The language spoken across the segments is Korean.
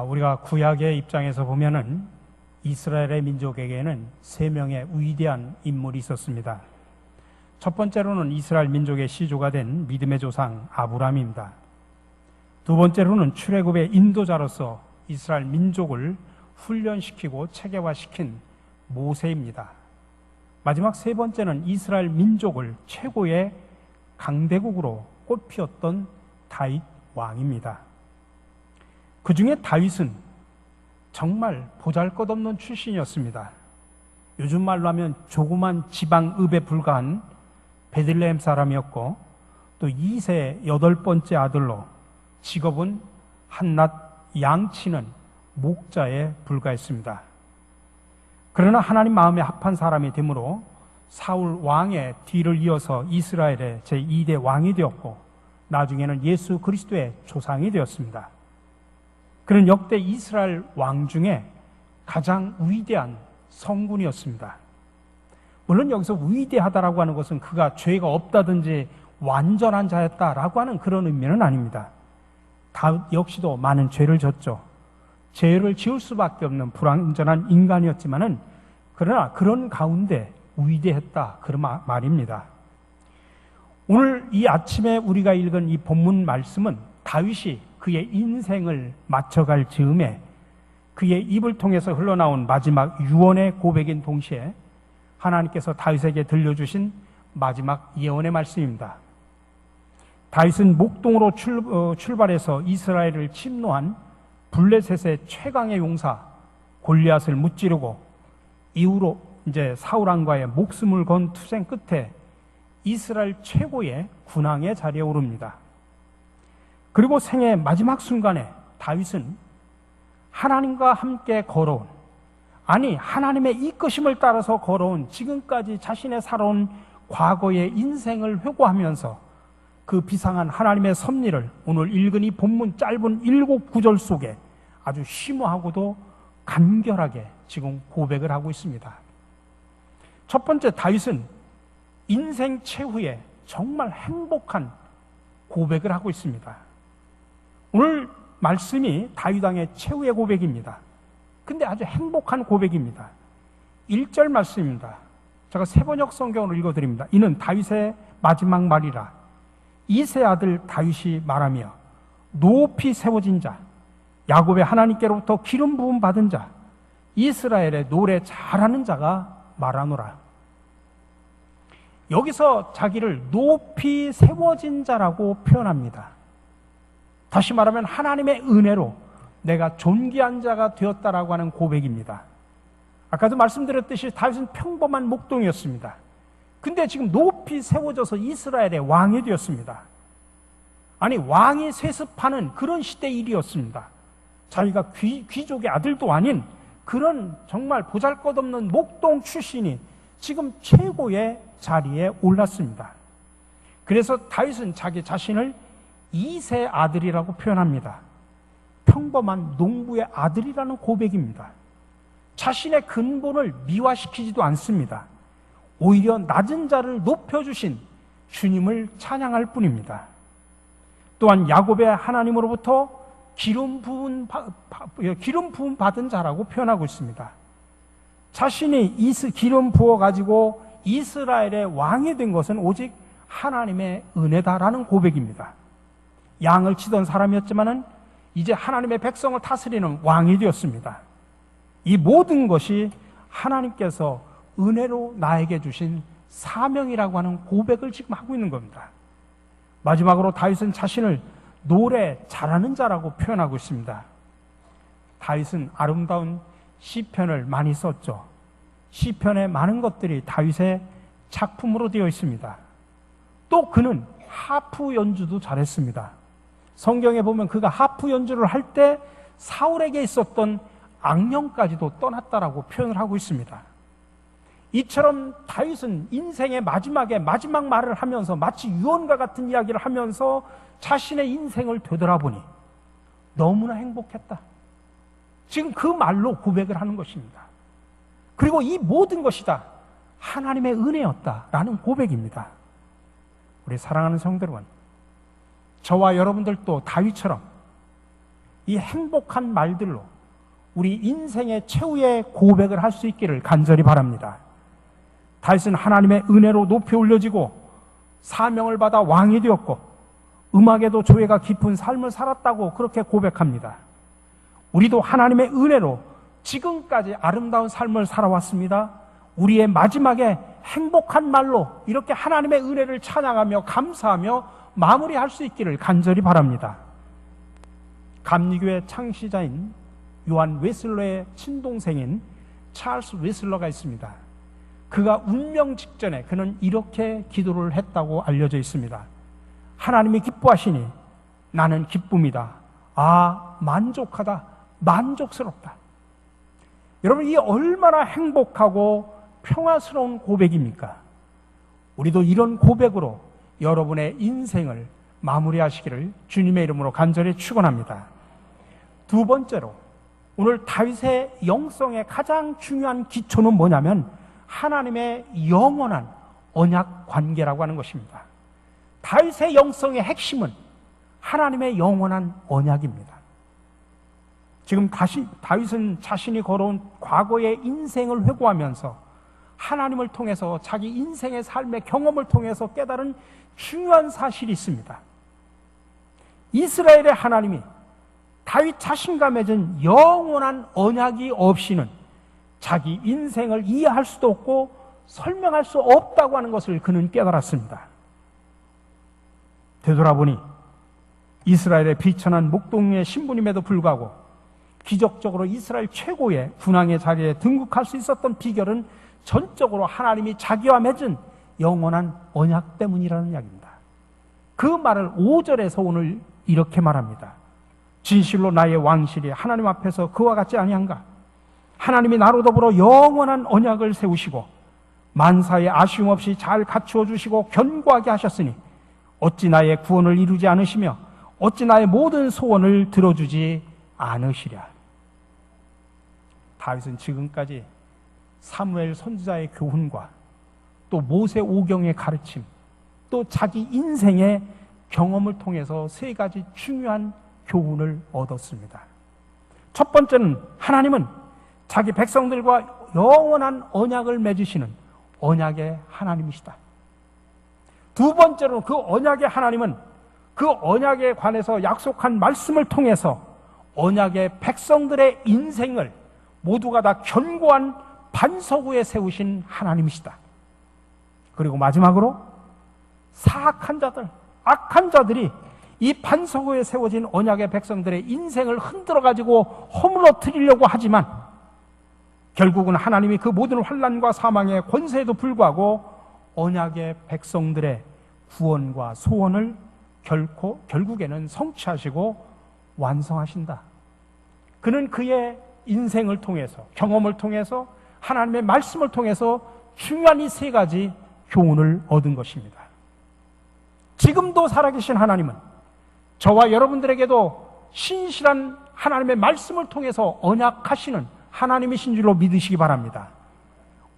우리가 구약의 입장에서 보면은 이스라엘의 민족에게는 세 명의 위대한 인물이 있었습니다. 첫 번째로는 이스라엘 민족의 시조가 된 믿음의 조상 아브라함입니다. 두 번째로는 출애굽의 인도자로서 이스라엘 민족을 훈련시키고 체계화시킨 모세입니다. 마지막 세 번째는 이스라엘 민족을 최고의 강대국으로 꽃피웠던 다윗 왕입니다. 그 중에 다윗은 정말 보잘것없는 출신이었습니다. 요즘 말로 하면 조그만 지방읍에 불과한 베들레헴 사람이었고, 또 2세 8번째 아들로 직업은 한낱 양치는 목자에 불과했습니다. 그러나 하나님 마음에 합한 사람이 되므로 사울 왕의 뒤를 이어서 이스라엘의 제2대 왕이 되었고, 나중에는 예수 그리스도의 조상이 되었습니다. 그는 역대 이스라엘 왕 중에 가장 위대한 성군이었습니다. 물론 여기서 위대하다라고 하는 것은 그가 죄가 없다든지 완전한 자였다라고 하는 그런 의미는 아닙니다. 다윗 역시도 많은 죄를 졌죠. 죄를 지을 수밖에 없는 불완전한 인간이었지만은, 그러나 그런 가운데 위대했다, 그런 말입니다. 오늘 이 아침에 우리가 읽은 이 본문 말씀은 다윗이 그의 인생을 맞춰갈 즈음에 그의 입을 통해서 흘러나온 마지막 유언의 고백인 동시에 하나님께서 다윗에게 들려주신 마지막 예언의 말씀입니다. 다윗은 목동으로 출발해서 이스라엘을 침노한 블레셋의 최강의 용사 골리앗을 무찌르고, 이후로 이제 사울 왕과의 목숨을 건 투쟁 끝에 이스라엘 최고의 군왕의 자리에 오릅니다. 그리고 생애 마지막 순간에 다윗은 하나님과 함께 걸어온, 하나님의 이끄심을 따라서 걸어온 지금까지 자신의 살아온 과거의 인생을 회고하면서 그 비상한 하나님의 섭리를 오늘 읽은 이 본문 짧은 7구절 속에 아주 심오하고도 간결하게 지금 고백을 하고 있습니다. 첫 번째, 다윗은 인생 최후에 정말 행복한 고백을 하고 있습니다. 오늘 말씀이 다윗 왕의 최후의 고백입니다. 근데 아주 행복한 고백입니다. 1절 말씀입니다. 제가 세번역 성경으로 읽어드립니다. 이는 다윗의 마지막 말이라. 이세 아들 다윗이 말하며 높이 세워진 자, 야곱의 하나님께로부터 기름 부음 받은 자, 이스라엘의 노래 잘하는 자가 말하노라. 여기서 자기를 높이 세워진 자라고 표현합니다. 다시 말하면 하나님의 은혜로 내가 존귀한 자가 되었다라고 하는 고백입니다. 아까도 말씀드렸듯이 다윗은 평범한 목동이었습니다. 근데 지금 높이 세워져서 이스라엘의 왕이 되었습니다. 왕이 세습하는 그런 시대의 일이었습니다. 자기가 귀족의 아들도 아닌 그런 정말 보잘것없는 목동 출신이 지금 최고의 자리에 올랐습니다. 그래서 다윗은 자기 자신을 2세 아들이라고 표현합니다. 평범한 농부의 아들이라는 고백입니다. 자신의 근본을 미화시키지도 않습니다. 오히려 낮은 자를 높여주신 주님을 찬양할 뿐입니다. 또한 야곱의 하나님으로부터 기름 부음 받은 자라고 표현하고 있습니다. 자신이 기름 부어가지고 이스라엘의 왕이 된 것은 오직 하나님의 은혜다라는 고백입니다. 양을 치던 사람이었지만은 이제 하나님의 백성을 다스리는 왕이 되었습니다. 이 모든 것이 하나님께서 은혜로 나에게 주신 사명이라고 하는 고백을 지금 하고 있는 겁니다. 마지막으로 다윗은 자신을 노래 잘하는 자라고 표현하고 있습니다. 다윗은 아름다운 시편을 많이 썼죠. 시편의 많은 것들이 다윗의 작품으로 되어 있습니다. 또 그는 하프 연주도 잘했습니다. 성경에 보면 그가 하프 연주를 할 때 사울에게 있었던 악령까지도 떠났다라고 표현을 하고 있습니다. 이처럼 다윗은 인생의 마지막에 마지막 말을 하면서 마치 유언과 같은 이야기를 하면서 자신의 인생을 되돌아보니 너무나 행복했다. 지금 그 말로 고백을 하는 것입니다. 그리고 이 모든 것이 다 하나님의 은혜였다라는 고백입니다. 우리 사랑하는 성도 여러분, 저와 여러분들도 다윗처럼 이 행복한 말들로 우리 인생의 최후의 고백을 할 수 있기를 간절히 바랍니다. 다윗은 하나님의 은혜로 높이 올려지고 사명을 받아 왕이 되었고 음악에도 조예가 깊은 삶을 살았다고 그렇게 고백합니다. 우리도 하나님의 은혜로 지금까지 아름다운 삶을 살아왔습니다. 우리의 마지막에 행복한 말로 이렇게 하나님의 은혜를 찬양하며 감사하며 마무리할 수 있기를 간절히 바랍니다. 감리교의 창시자인 요한 웨슬러의 친동생인 찰스 웨슬러가 있습니다. 그가 운명 직전에 그는 이렇게 기도를 했다고 알려져 있습니다. 하나님이 기뻐하시니 나는 기쁨이다. 아, 만족하다. 만족스럽다. 여러분, 이 얼마나 행복하고 평화스러운 고백입니까? 우리도 이런 고백으로 여러분의 인생을 마무리하시기를 주님의 이름으로 간절히 축원합니다. 두 번째로, 오늘 다윗의 영성의 가장 중요한 기초는 뭐냐면 하나님의 영원한 언약 관계라고 하는 것입니다. 다윗의 영성의 핵심은 하나님의 영원한 언약입니다. 지금 다윗은 자신이 걸어온 과거의 인생을 회고하면서 하나님을 통해서 자기 인생의 삶의 경험을 통해서 깨달은 중요한 사실이 있습니다. 이스라엘의 하나님이 다윗 자신과 맺은 영원한 언약이 없이는 자기 인생을 이해할 수도 없고 설명할 수 없다고 하는 것을 그는 깨달았습니다. 되돌아보니 이스라엘의 비천한 목동의 신부님에도 불구하고 기적적으로 이스라엘 최고의 군왕의 자리에 등극할 수 있었던 비결은 전적으로 하나님이 자기와 맺은 영원한 언약 때문이라는 이야기입니다. 그 말을 5절에서 오늘 이렇게 말합니다. 진실로 나의 왕실이 하나님 앞에서 그와 같지 아니한가? 하나님이 나로 더불어 영원한 언약을 세우시고 만사에 아쉬움 없이 잘 갖추어 주시고 견고하게 하셨으니 어찌 나의 구원을 이루지 않으시며 어찌 나의 모든 소원을 들어주지 않으시랴. 다윗은 지금까지 사무엘 선지자의 교훈과 또 모세 오경의 가르침, 또 자기 인생의 경험을 통해서 세 가지 중요한 교훈을 얻었습니다. 첫 번째는 하나님은 자기 백성들과 영원한 언약을 맺으시는 언약의 하나님이시다. 두 번째로 그 언약의 하나님은 그 언약에 관해서 약속한 말씀을 통해서 언약의 백성들의 인생을 모두가 다 견고한 반석 위에 세우신 하나님이시다. 그리고 마지막으로 사악한 자들, 악한 자들이 이 반석 위에 세워진 언약의 백성들의 인생을 흔들어가지고 허물어뜨리려고 하지만 결국은 하나님이 그 모든 환난과 사망의 권세에도 불구하고 언약의 백성들의 구원과 소원을 결국에는 성취하시고 완성하신다. 그는 그의 인생을 통해서, 경험을 통해서, 하나님의 말씀을 통해서 중요한 이 세 가지 교훈을 얻은 것입니다. 지금도 살아계신 하나님은 저와 여러분들에게도 신실한 하나님의 말씀을 통해서 언약하시는 하나님이신 줄로 믿으시기 바랍니다.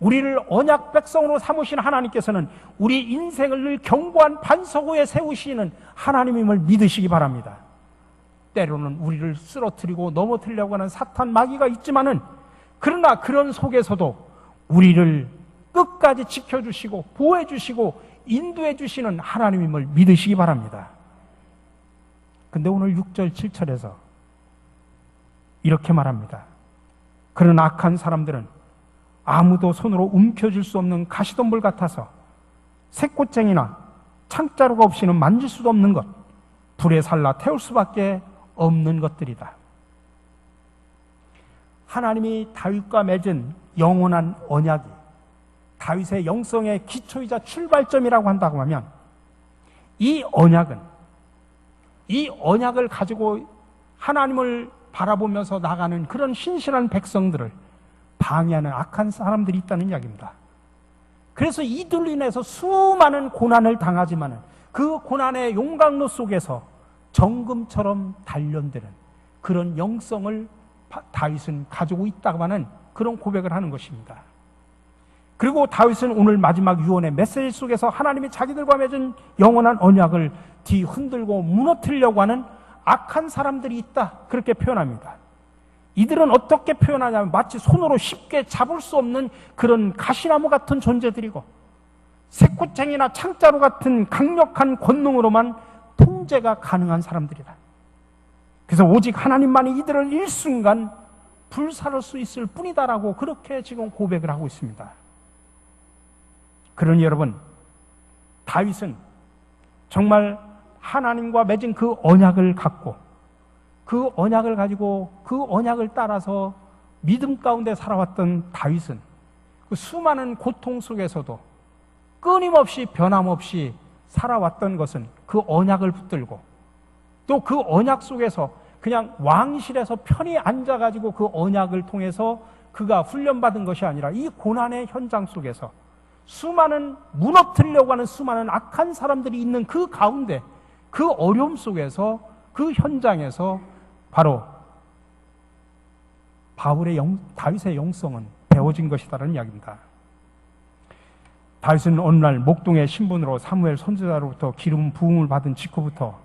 우리를 언약 백성으로 삼으신 하나님께서는 우리 인생을 늘 견고한 반석 위에 세우시는 하나님임을 믿으시기 바랍니다. 때로는 우리를 쓰러뜨리고 넘어뜨리려고 하는 사탄 마귀가 있지만은 그러나 그런 속에서도 우리를 끝까지 지켜주시고 보호해주시고 인도해주시는 하나님임을 믿으시기 바랍니다. 근데 오늘 6절 7절에서 이렇게 말합니다. 그런 악한 사람들은 아무도 손으로 움켜쥘 수 없는 가시덤불 같아서 새꽃쟁이나 창자루가 없이는 만질 수도 없는 것, 불에 살라 태울 수밖에 없는 것들이다. 하나님이 다윗과 맺은 영원한 언약이 다윗의 영성의 기초이자 출발점이라고 한다고 하면 이 언약을 가지고 하나님을 바라보면서 나가는 그런 신실한 백성들을 방해하는 악한 사람들이 있다는 이야기입니다. 그래서 이들로 인해서 수많은 고난을 당하지만 그 고난의 용광로 속에서 정금처럼 단련되는 그런 영성을 다윗은 가지고 있다고 하는 그런 고백을 하는 것입니다. 그리고 다윗은 오늘 마지막 유언의 메시지 속에서 하나님이 자기들과 맺은 영원한 언약을 뒤흔들고 무너뜨리려고 하는 악한 사람들이 있다, 그렇게 표현합니다. 이들은 어떻게 표현하냐면 마치 손으로 쉽게 잡을 수 없는 그런 가시나무 같은 존재들이고 새꾸쟁이나 창자루 같은 강력한 권능으로만 통제가 가능한 사람들이다. 그래서 오직 하나님만이 이들을 일순간 불사를 수 있을 뿐이다라고 그렇게 지금 고백을 하고 있습니다. 그러니 여러분, 다윗은 정말 하나님과 맺은 그 언약을 갖고 그 언약을 가지고 그 언약을 따라서 믿음 가운데 살아왔던 다윗은 그 수많은 고통 속에서도 끊임없이 변함없이 살아왔던 것은 그 언약을 붙들고 또 그 언약 속에서 그냥 왕실에서 편히 앉아가지고 그 언약을 통해서 그가 훈련받은 것이 아니라 이 고난의 현장 속에서 수많은 무너뜨리려고 하는 수많은 악한 사람들이 있는 그 가운데 그 어려움 속에서 그 현장에서 바로 다윗의 영성은 배워진 것이다라는 이야기입니다. 다윗은 어느 날 목동의 신분으로 사무엘 선지자로부터 기름 부음을 받은 직후부터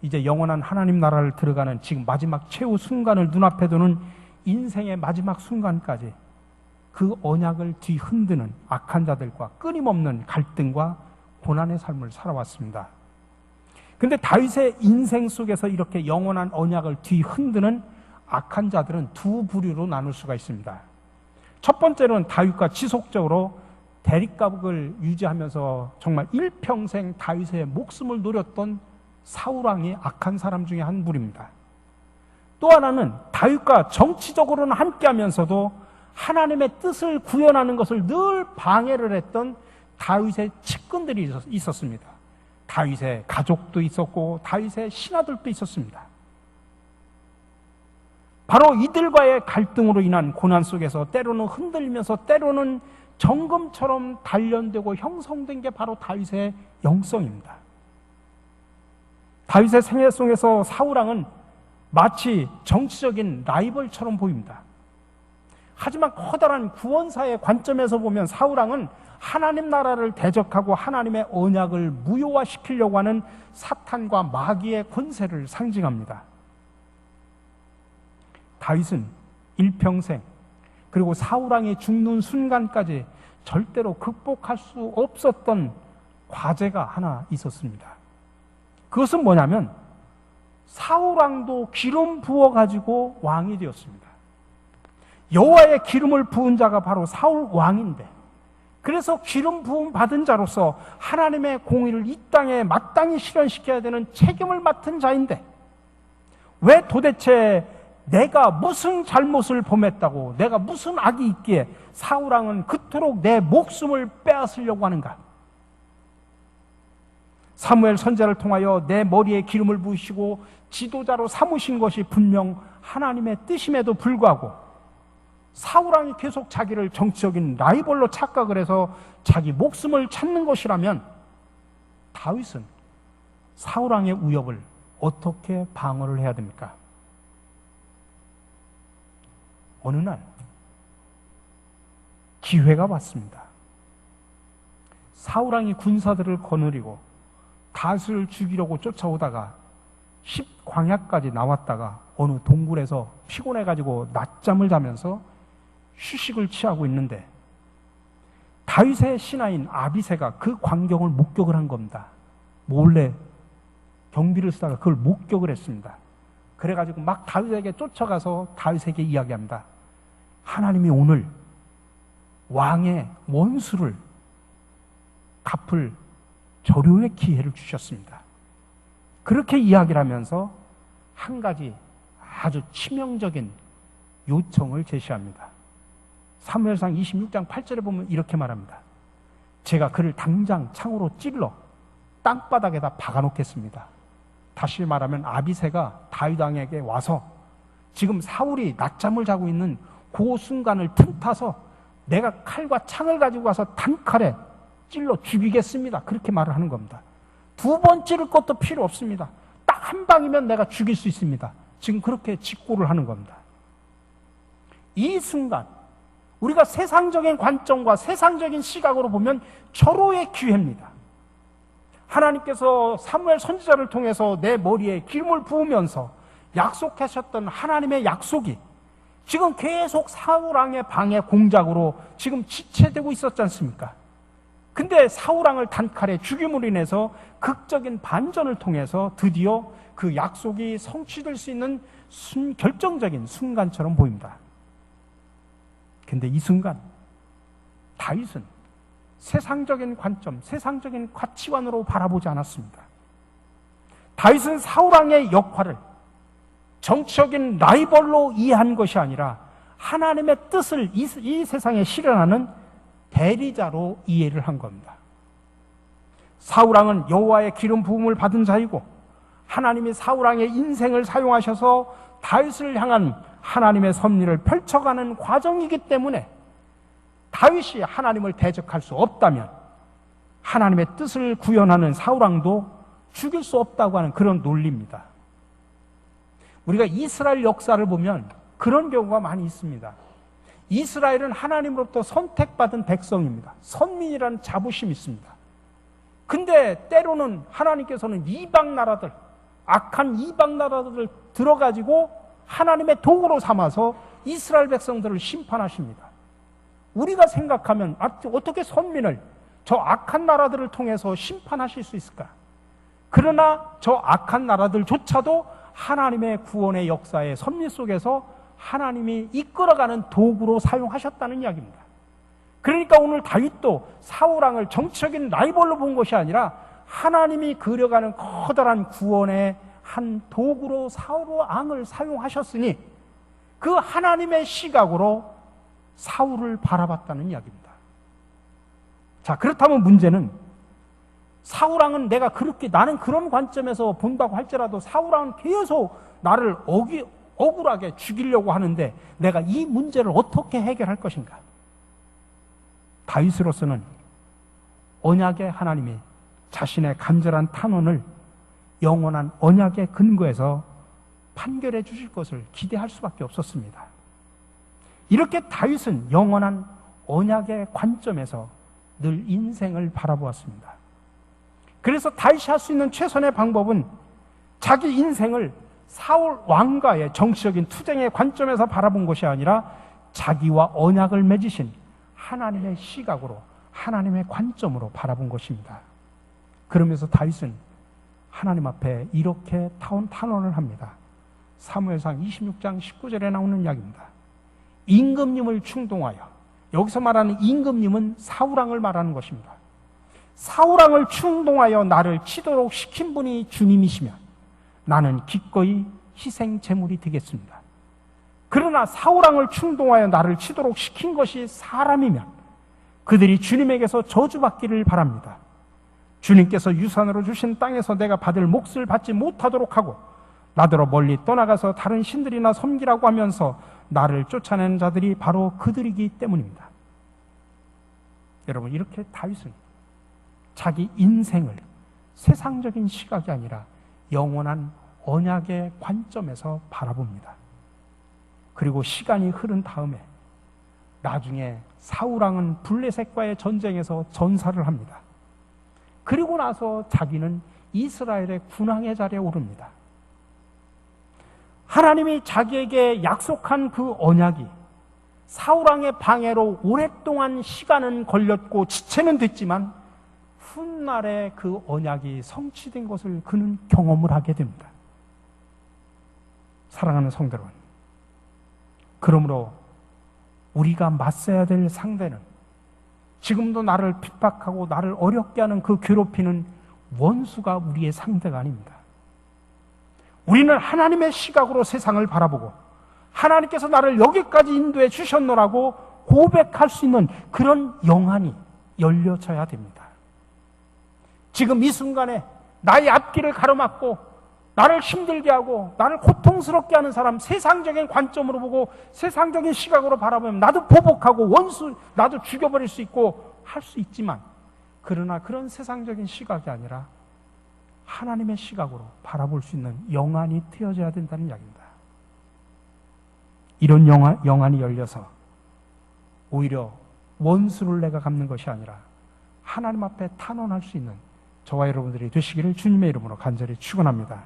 이제 영원한 하나님 나라를 들어가는 지금 마지막 최후 순간을 눈앞에 두는 인생의 마지막 순간까지 그 언약을 뒤흔드는 악한 자들과 끊임없는 갈등과 고난의 삶을 살아왔습니다. 근데 다윗의 인생 속에서 이렇게 영원한 언약을 뒤흔드는 악한 자들은 두 부류로 나눌 수가 있습니다. 첫 번째는 다윗과 지속적으로 대립각을 유지하면서 정말 일평생 다윗의 목숨을 노렸던 사울왕이 악한 사람 중에 한 부류입니다. 또 하나는 다윗과 정치적으로는 함께하면서도 하나님의 뜻을 구현하는 것을 늘 방해를 했던 다윗의 측근들이 있었습니다. 다윗의 가족도 있었고 다윗의 신하들도 있었습니다. 바로 이들과의 갈등으로 인한 고난 속에서 때로는 흔들리면서 때로는 정금처럼 단련되고 형성된 게 바로 다윗의 영성입니다. 다윗의 생애 속에서 사울왕은 마치 정치적인 라이벌처럼 보입니다. 하지만 커다란 구원사의 관점에서 보면 사울왕은 하나님 나라를 대적하고 하나님의 언약을 무효화시키려고 하는 사탄과 마귀의 권세를 상징합니다. 다윗은 일평생 그리고 사울왕이 죽는 순간까지 절대로 극복할 수 없었던 과제가 하나 있었습니다. 그것은 뭐냐면 사울왕도 기름 부어가지고 왕이 되었습니다. 여호와의 기름을 부은 자가 바로 사울왕인데 그래서 기름 부음 받은 자로서 하나님의 공의를 이 땅에 마땅히 실현시켜야 되는 책임을 맡은 자인데 왜 도대체 내가 무슨 잘못을 범했다고 내가 무슨 악이 있기에 사울왕은 그토록 내 목숨을 빼앗으려고 하는가? 사무엘 선지자를 통하여 내 머리에 기름을 부으시고 지도자로 삼으신 것이 분명 하나님의 뜻임에도 불구하고 사울왕이 계속 자기를 정치적인 라이벌로 착각을 해서 자기 목숨을 찾는 것이라면 다윗은 사울왕의 위협을 어떻게 방어를 해야 됩니까? 어느 날 기회가 왔습니다. 사울왕이 군사들을 거느리고 다윗을 죽이려고 쫓아오다가 10광야까지 나왔다가 어느 동굴에서 피곤해가지고 낮잠을 자면서 휴식을 취하고 있는데 다윗의 신하인 아비새가 그 광경을 목격을 한 겁니다. 몰래 경비를 쓰다가 그걸 목격을 했습니다. 그래가지고 막 다윗에게 쫓아가서 다윗에게 이야기합니다. 하나님이 오늘 왕의 원수를 갚을 절호의 기회를 주셨습니다. 그렇게 이야기를 하면서 한 가지 아주 치명적인 요청을 제시합니다. 사무엘상 26장 8절에 보면 이렇게 말합니다. 제가 그를 당장 창으로 찔러 땅바닥에다 박아놓겠습니다. 다시 말하면 아비새가 다윗 왕에게 와서 지금 사울이 낮잠을 자고 있는 그 순간을 틈타서 내가 칼과 창을 가지고 와서 단칼에 찔러 죽이겠습니다. 그렇게 말을 하는 겁니다. 두 번 찌를 것도 필요 없습니다. 딱 한 방이면 내가 죽일 수 있습니다. 지금 그렇게 직고를 하는 겁니다. 이 순간 우리가 세상적인 관점과 세상적인 시각으로 보면 절호의 기회입니다. 하나님께서 사무엘 선지자를 통해서 내 머리에 기름을 부으면서 약속하셨던 하나님의 약속이 지금 계속 사울왕의 방해 공작으로 지금 지체되고 있었지 않습니까? 근데 사울왕을 단칼에 죽임으로 인해서 극적인 반전을 통해서 드디어 그 약속이 성취될 수 있는 결정적인 순간처럼 보입니다. 근데 이 순간 다윗은 세상적인 관점, 세상적인 가치관으로 바라보지 않았습니다. 다윗은 사울왕의 역할을 정치적인 라이벌로 이해한 것이 아니라 하나님의 뜻을 이 세상에 실현하는 대리자로 이해를 한 겁니다. 사울왕은 여호와의 기름 부음을 받은 자이고 하나님이 사울왕의 인생을 사용하셔서 다윗을 향한 하나님의 섭리를 펼쳐가는 과정이기 때문에 다윗이 하나님을 대적할 수 없다면 하나님의 뜻을 구현하는 사울왕도 죽일 수 없다고 하는 그런 논리입니다. 우리가 이스라엘 역사를 보면 그런 경우가 많이 있습니다. 이스라엘은 하나님으로부터 선택받은 백성입니다. 선민이라는 자부심이 있습니다. 근데 때로는 하나님께서는 이방 나라들, 악한 이방 나라들을 들어가지고 하나님의 도구로 삼아서 이스라엘 백성들을 심판하십니다. 우리가 생각하면 어떻게 선민을 저 악한 나라들을 통해서 심판하실 수 있을까? 그러나 저 악한 나라들조차도 하나님의 구원의 역사의 섭리 속에서 하나님이 이끌어가는 도구로 사용하셨다는 이야기입니다. 그러니까 오늘 다윗도 사울왕을 정치적인 라이벌로 본 것이 아니라 하나님이 그려가는 커다란 구원의 한 도구로 사울왕을 사용하셨으니 그 하나님의 시각으로 사울을 바라봤다는 이야기입니다. 자, 그렇다면 문제는 사울왕은 나는 그런 관점에서 본다고 할지라도 사울왕은 계속 나를 억울하게 죽이려고 하는데 내가 이 문제를 어떻게 해결할 것인가? 다윗으로서는 언약의 하나님이 자신의 간절한 탄원을 영원한 언약의 근거에서 판결해 주실 것을 기대할 수밖에 없었습니다. 이렇게 다윗은 영원한 언약의 관점에서 늘 인생을 바라보았습니다. 그래서 다윗이 할 수 있는 최선의 방법은 자기 인생을 사울 왕과의 정치적인 투쟁의 관점에서 바라본 것이 아니라 자기와 언약을 맺으신 하나님의 시각으로, 하나님의 관점으로 바라본 것입니다. 그러면서 다윗은 하나님 앞에 이렇게 탄원을 합니다. 사무엘상 26장 19절에 나오는 이야기입니다. 임금님을 충동하여, 여기서 말하는 임금님은 사울왕을 말하는 것입니다. 사울왕을 충동하여 나를 치도록 시킨 분이 주님이시면 나는 기꺼이 희생 제물이 되겠습니다. 그러나 사울왕을 충동하여 나를 치도록 시킨 것이 사람이면 그들이 주님에게서 저주받기를 바랍니다. 주님께서 유산으로 주신 땅에서 내가 받을 몫을 받지 못하도록 하고 나더러 멀리 떠나가서 다른 신들이나 섬기라고 하면서 나를 쫓아내는 자들이 바로 그들이기 때문입니다. 여러분, 이렇게 다윗은 자기 인생을 세상적인 시각이 아니라 영원한 언약의 관점에서 바라봅니다. 그리고 시간이 흐른 다음에 나중에 사울왕은 블레셋과의 전쟁에서 전사를 합니다. 그리고 나서 자기는 이스라엘의 군왕의 자리에 오릅니다. 하나님이 자기에게 약속한 그 언약이 사울왕의 방해로 오랫동안 시간은 걸렸고 지체는 됐지만 훗날에 그 언약이 성취된 것을 그는 경험을 하게 됩니다. 사랑하는 성도 여러분, 그러므로 우리가 맞서야 될 상대는 지금도 나를 핍박하고 나를 어렵게 하는 그 괴롭히는 원수가 우리의 상대가 아닙니다. 우리는 하나님의 시각으로 세상을 바라보고 하나님께서 나를 여기까지 인도해 주셨노라고 고백할 수 있는 그런 영안이 열려져야 됩니다. 지금 이 순간에 나의 앞길을 가로막고 나를 힘들게 하고 나를 고통스럽게 하는 사람, 세상적인 관점으로 보고 세상적인 시각으로 바라보면 나도 보복하고 원수 나도 죽여버릴 수 있고 할 수 있지만, 그러나 그런 세상적인 시각이 아니라 하나님의 시각으로 바라볼 수 있는 영안이 트여져야 된다는 이야기입니다. 이런 영안이 열려서 오히려 원수를 내가 갚는 것이 아니라 하나님 앞에 탄원할 수 있는 저와 여러분들이 되시기를 주님의 이름으로 간절히 축원합니다.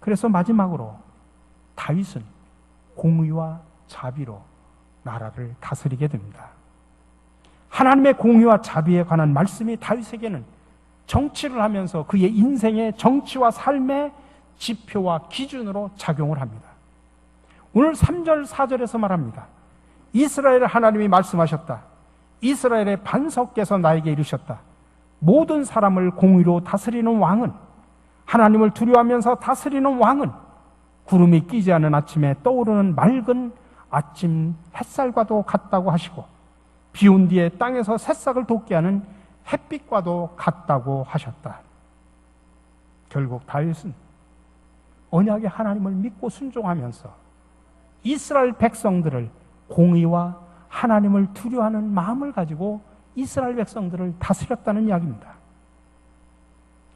그래서 마지막으로 다윗은 공의와 자비로 나라를 다스리게 됩니다. 하나님의 공의와 자비에 관한 말씀이 다윗에게는 정치를 하면서 그의 인생의 정치와 삶의 지표와 기준으로 작용을 합니다. 오늘 3절 4절에서 말합니다. 이스라엘 하나님이 말씀하셨다. 이스라엘의 반석께서 나에게 이르셨다. 모든 사람을 공의로 다스리는 왕은, 하나님을 두려워하면서 다스리는 왕은 구름이 끼지 않은 아침에 떠오르는 맑은 아침 햇살과도 같다고 하시고 비온 뒤에 땅에서 새싹을 돋게 하는 햇빛과도 같다고 하셨다. 결국 다윗은 언약의 하나님을 믿고 순종하면서 이스라엘 백성들을 공의와 하나님을 두려워하는 마음을 가지고 이스라엘 백성들을 다스렸다는 이야기입니다.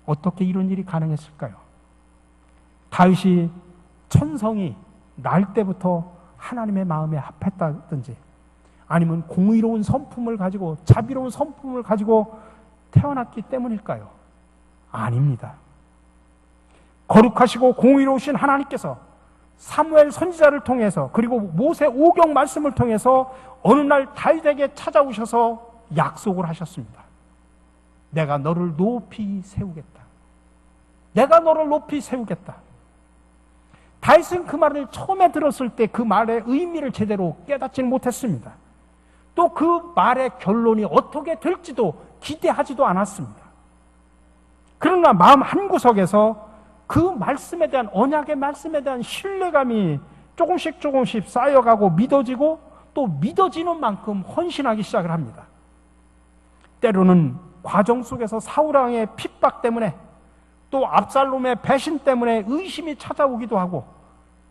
어떻게 이런 일이 가능했을까요? 다윗이 천성이 날 때부터 하나님의 마음에 합했다든지 아니면 공의로운 성품을 가지고 자비로운 성품을 가지고 태어났기 때문일까요? 아닙니다. 거룩하시고 공의로우신 하나님께서 사무엘 선지자를 통해서 그리고 모세 오경 말씀을 통해서 어느 날 다윗에게 찾아오셔서 약속을 하셨습니다. 내가 너를 높이 세우겠다. 내가 너를 높이 세우겠다. 다윗은 그 말을 처음에 들었을 때 그 말의 의미를 제대로 깨닫지는 못했습니다. 또 그 말의 결론이 어떻게 될지도 기대하지도 않았습니다. 그러나 마음 한구석에서 그 말씀에 대한, 언약의 말씀에 대한 신뢰감이 조금씩 쌓여가고 믿어지고 또 믿어지는 만큼 헌신하기 시작을 합니다. 때로는 과정 속에서 사울왕의 핍박 때문에 또 압살롬의 배신 때문에 의심이 찾아오기도 하고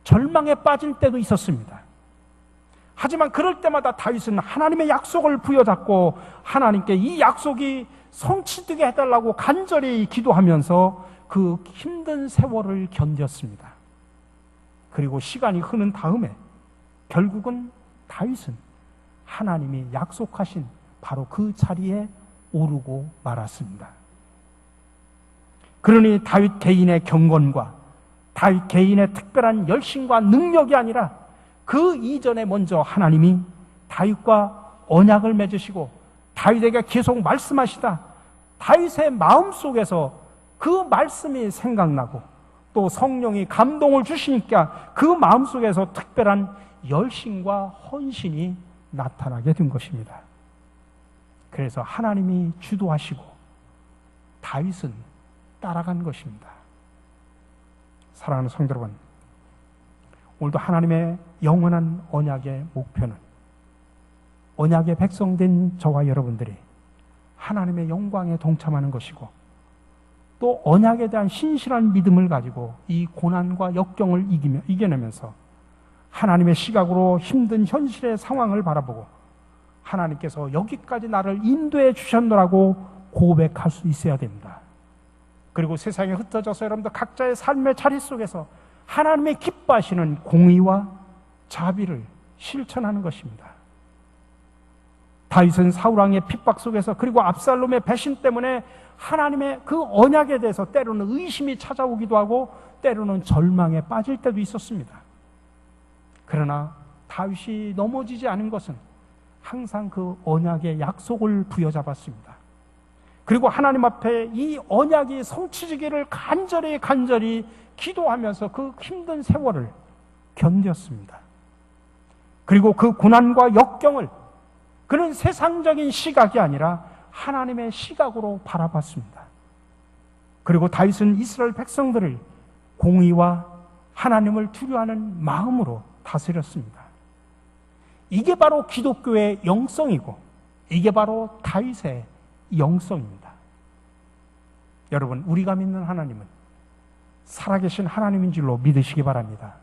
절망에 빠질 때도 있었습니다. 하지만 그럴 때마다 다윗은 하나님의 약속을 부여잡고 하나님께 이 약속이 성취되게 해달라고 간절히 기도하면서 그 힘든 세월을 견뎠습니다. 그리고 시간이 흐른 다음에 결국은 다윗은 하나님이 약속하신 바로 그 자리에 오르고 말았습니다. 그러니 다윗 개인의 경건과 다윗 개인의 특별한 열심과 능력이 아니라 그 이전에 먼저 하나님이 다윗과 언약을 맺으시고 다윗에게 계속 말씀하시다 다윗의 마음속에서 그 말씀이 생각나고 또 성령이 감동을 주시니까 그 마음속에서 특별한 열심과 헌신이 나타나게 된 것입니다. 그래서 하나님이 주도하시고 다윗은 따라간 것입니다. 사랑하는 성도 여러분, 오늘도 하나님의 영원한 언약의 목표는 언약의 백성된 저와 여러분들이 하나님의 영광에 동참하는 것이고 또 언약에 대한 신실한 믿음을 가지고 이 고난과 역경을 이겨내면서 하나님의 시각으로 힘든 현실의 상황을 바라보고 하나님께서 여기까지 나를 인도해 주셨노라고 고백할 수 있어야 됩니다. 그리고 세상에 흩어져서 여러분들 각자의 삶의 자리 속에서 하나님의 기뻐하시는 공의와 자비를 실천하는 것입니다. 다윗은 사울왕의 핍박 속에서 그리고 압살롬의 배신 때문에 하나님의 그 언약에 대해서 때로는 의심이 찾아오기도 하고 때로는 절망에 빠질 때도 있었습니다. 그러나 다윗이 넘어지지 않은 것은 항상 그 언약의 약속을 부여잡았습니다. 그리고 하나님 앞에 이 언약이 성취되기를 간절히 기도하면서 그 힘든 세월을 견뎠습니다. 그리고 그 고난과 역경을 그는 세상적인 시각이 아니라 하나님의 시각으로 바라봤습니다. 그리고 다윗은 이스라엘 백성들을 공의와 하나님을 두려워하는 마음으로 다스렸습니다. 이게 바로 기독교의 영성이고 이게 바로 다윗의 영성입니다. 여러분, 우리가 믿는 하나님은 살아계신 하나님인 줄로 믿으시기 바랍니다.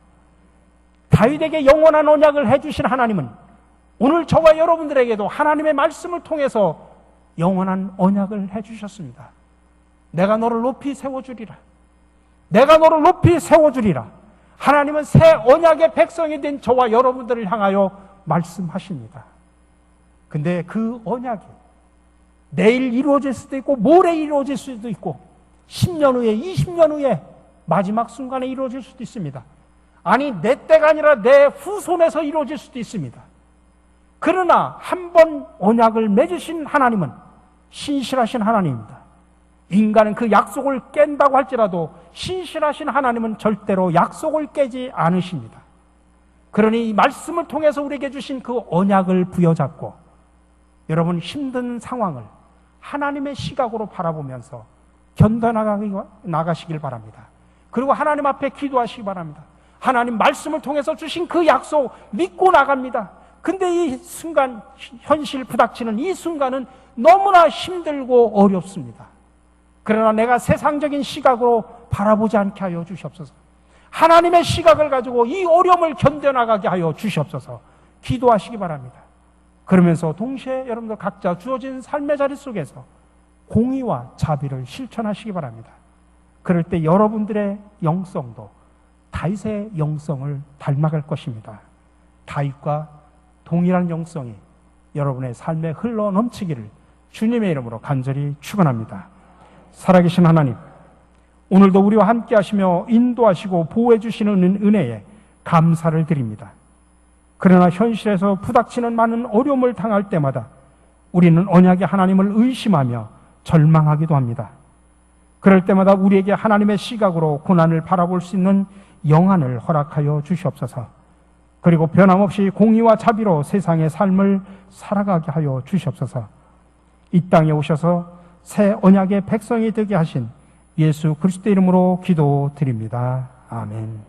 다윗에게 영원한 언약을 해주신 하나님은 오늘 저와 여러분들에게도 하나님의 말씀을 통해서 영원한 언약을 해주셨습니다. 내가 너를 높이 세워주리라. 내가 너를 높이 세워주리라. 하나님은 새 언약의 백성이 된 저와 여러분들을 향하여 말씀하십니다. 근데 그 언약이 내일 이루어질 수도 있고 모레 이루어질 수도 있고 10년 후에 20년 후에 마지막 순간에 이루어질 수도 있습니다. 아니 내 때가 아니라 내 후손에서 이루어질 수도 있습니다. 그러나 한 번 언약을 맺으신 하나님은 신실하신 하나님입니다. 인간은 그 약속을 깬다고 할지라도 신실하신 하나님은 절대로 약속을 깨지 않으십니다. 그러니 이 말씀을 통해서 우리에게 주신 그 언약을 부여잡고 여러분 힘든 상황을 하나님의 시각으로 바라보면서 견뎌나가시길 바랍니다. 그리고 하나님 앞에 기도하시기 바랍니다. 하나님 말씀을 통해서 주신 그 약속 믿고 나갑니다. 근데 이 순간, 현실 부닥치는 이 순간은 너무나 힘들고 어렵습니다. 그러나 내가 세상적인 시각으로 바라보지 않게 하여 주시옵소서. 하나님의 시각을 가지고 이 어려움을 견뎌나가게 하여 주시옵소서. 기도하시기 바랍니다. 그러면서 동시에 여러분들 각자 주어진 삶의 자리 속에서 공의와 자비를 실천하시기 바랍니다. 그럴 때 여러분들의 영성도 다윗의 영성을 닮아갈 것입니다. 다윗과 동일한 영성이 여러분의 삶에 흘러 넘치기를 주님의 이름으로 간절히 축원합니다. 살아계신 하나님, 오늘도 우리와 함께 하시며 인도하시고 보호해 주시는 은혜에 감사를 드립니다. 그러나 현실에서 부닥치는 많은 어려움을 당할 때마다 우리는 언약의 하나님을 의심하며 절망하기도 합니다. 그럴 때마다 우리에게 하나님의 시각으로 고난을 바라볼 수 있는 영안을 허락하여 주시옵소서. 그리고 변함없이 공의와 자비로 세상의 삶을 살아가게 하여 주시옵소서. 이 땅에 오셔서 새 언약의 백성이 되게 하신 예수 그리스도 이름으로 기도드립니다. 아멘.